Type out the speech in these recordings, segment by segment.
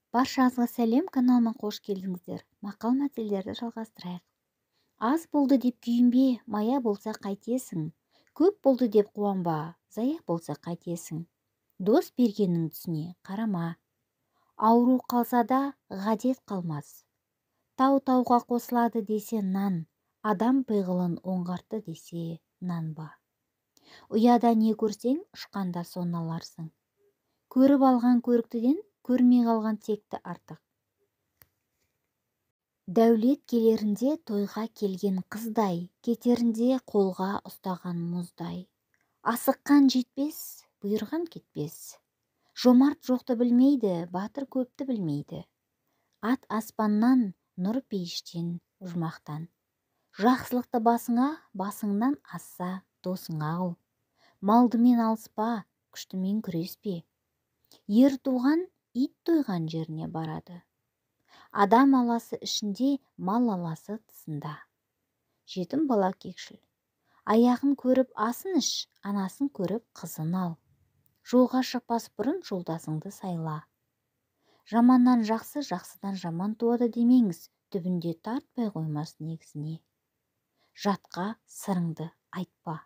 Баршаңызға сәлем, каналыма қош келдіңіздер. Мақал-мәтелдерді жалғастырайық. Аз болды деп күйінбе, мая болса қайтесің. Көп болды деп қуанба, зая болса қайтесің. Дос бергеннің түсіне қарама. Ауру қалса да ғадет қалмас. Тау-тауға қосылады десе нан, адам пиғылын оңғартты десе нанба. Ұяда не көрсең, ұшқанда соны аларсың. Көріп алған көріктіден көрмей қалған текті артық. Дәулет келерінде тойға келген қыздай, кетерінде қолға ұстаған мұздай. Асыққан жетпес, бұйырған кетпес. Жомарт жоқты білмейді, батыр көпті білмейді. Ат аспаннан, нұр пейіштен, жұмақтан. Жақсылықты басыңа, басыңнан асса досыңа ал. Малдымен алыспа, күштімен күреспе. Ер туған ит тойған жеріне барады. Адам аласы ішінде, мал аласы тысында. Жетім бала кекшіл. Аяғын көріп асын іш, анасын көріп қызын ал. Жолға шықпас бұрын жолдасыңды сайла. Жаманнан жақсы, жақсыдан жаман туады демеңіз, түбінде тартпай қоймас негізіне. Жатқа сырыңды айтпа.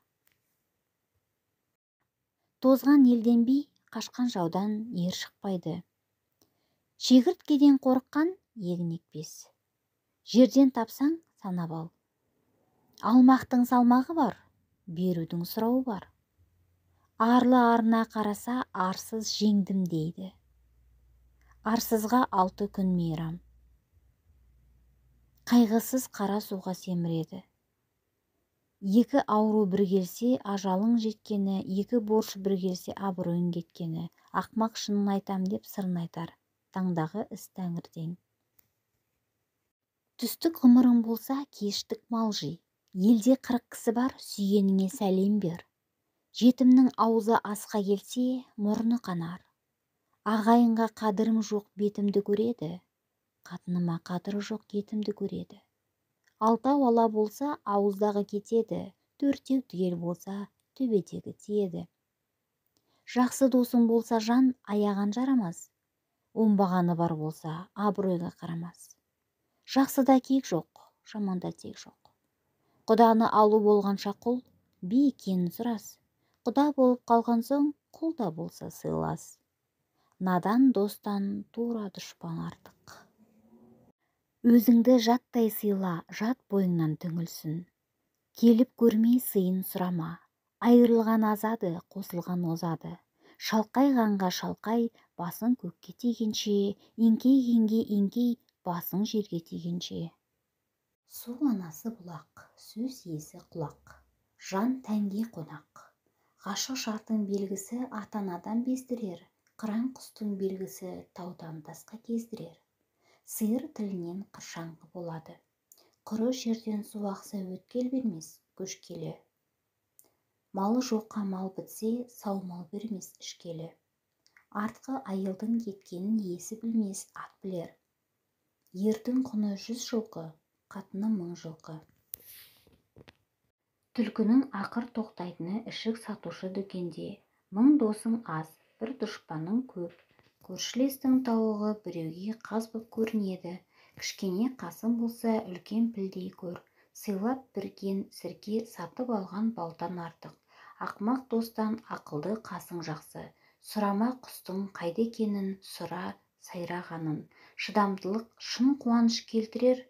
Тозған елден би, қашқан жаудан ер шықпайды. Шегірткеден қорыққан егін екпес. Жерден тапсаң санап ал. Алмақтың салмағы бар, берудің сұрауы бар. Арлы арына қараса арсыз жеңдім дейді. Арсызға 6 күн мейрам. Қайғысыз қара суға семіреді. 2 ауру бір келсе, ажалың жеткені, 2 борыш бір келсе, абыройың кеткені. Ақмақ шынын айтам деп сырын айтар. Таңдағы іс тәңірден. Түстік ғұмырың болса, кештік мал жи. Елде 40 кісі бар, сүйеніңе сәлем бер. Жетімнің аузы асқа келсе, мұрны қанар. Ағайынға қадірім жоқ, бетімді көреді. Қатыныма қадірі жоқ, етімді көреді. 6 ала болса, ауыздағы кетеді. 4 түгел болса, төбедегі тиеді. Жақсы досың болса, жан аяған жарамас. Оңбағаны бар болса, абыройға қарамас. Жақсыда кек жоқ, жаманда тек жоқ. Құданы алу болғанша құл, би екенін сұрас. Құда болып қалған соң, құлда болса сыйлас. Надан достан тура дұшпан артық. Өзіңді жаттай сыйла, жат бойыңнан түңілсін. Келіп көрмей сыйын сұрама. Айырылған азады, қосылған озады. Шалқайғанға шалқай, басың көкке тигенше, еңкейгенге еңкей, басың жерге тигенше. Су анасы бұлақ, сөз иесі құлақ. Жан тәнге қонақ. Ғашық жардың белгісі ата-анадан бездірер. Қыран құстың белгісі таудан тасқа кездірер. Сиыр тілінен қыршаңқы болады. Құры жерден су ақса өткел бермес, көшкелі. Малы жоққа мал бітсе, сау мал бермес ішкелі. Артқы айылдың кеткенін есі білмес, ат білер. Ердің құны 100 жылқы, қатыны 1000 жылқы. Түлкінің ақыр тоқтайтыны ішік сатушы дүкенде. 1000 досың аз, бір дұшпаның көп. Көршілестің тауығы біреуге қаз боп көрінеді. Кішкене қасым болса, үлкен пілдей көр. Сыйлап бірген сірке сатып алған балтан артық. Ақмақ достан ақылды қасың жақсы. Сұрама құстың қайда екенін, сұра сайрағанын. Шыдамдылық шын қуаныш келтірер.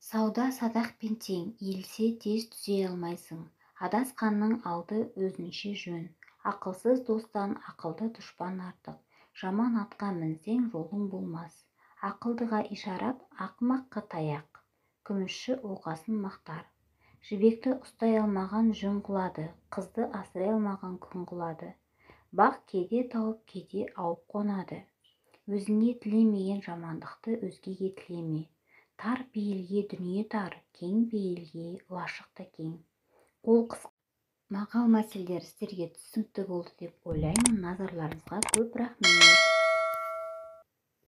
Сауда садақпен тең, елсе тез түзей алмайсың. Адасқанның алды өзінше жөн. Ақылсыз достан ақылды дұшпан артық. Жаман атқа мінсең жолың болмас. Ақылдыға ишарат, ақымаққа таяқ. Күмісші оқасын мақтар. Жібекті ұстай алмаған жүн қылады, қызды асырай алмаған күн қылады. Бақ кейде тауып, кейде ауып қонады. Өзіңе тілемеген жамандықты өзгеге тілеме. Тар бейілге дүние тар, кең бейілге лашық та кең. Қол қысқа. Мақал-мәтелдер сіздерге түсінікті болды деп ойлаймын. Назарларыңызға көп рахмет.